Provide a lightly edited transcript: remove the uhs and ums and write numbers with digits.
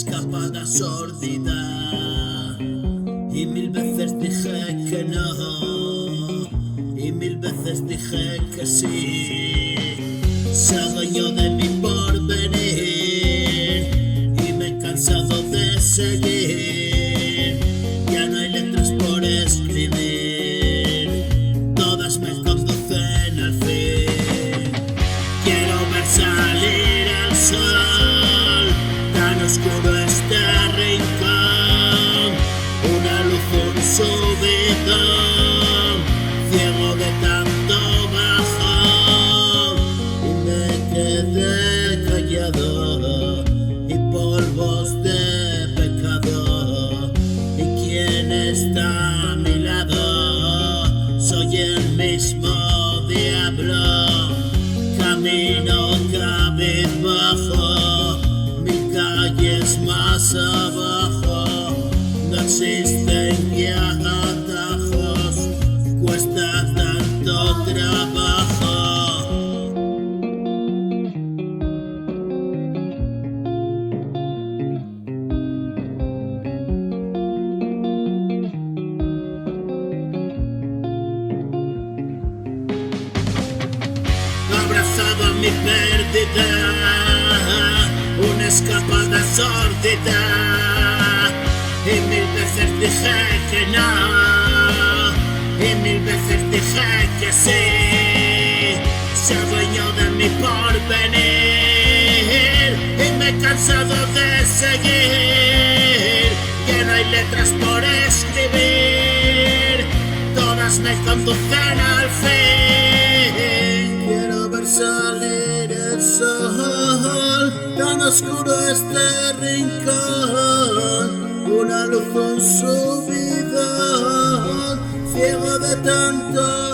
escapada sórdida, y mil veces dije que no, y mil veces dije que sí. Se adueñó de mi porvenir y me he cansado de seguir. Ya no hay letras por escribir, todas me conducen al fin. Quiero ver salir el sol, tan oscuro este rincón, una luz, un subidón, ciego de tanto bajón, y me quedé callado y polvos de pecado. ¿Y quién está a mi lado? Soy el mismo diablo, camino cabizbajo, mil calles más abajo, no existen ya atajos, cuesta tanto trabajo. Abrazado a mi pérdida, una escapada sórdida, y mil veces dije que no, y mil veces dije que sí. Se adueñó de mi porvenir y me he cansado de seguir. Ya no hay letras por escribir, todas me conducen al fin. Quiero ver salir el sol, tan oscuro este rincón, una luz, un subidón, ciego de tanto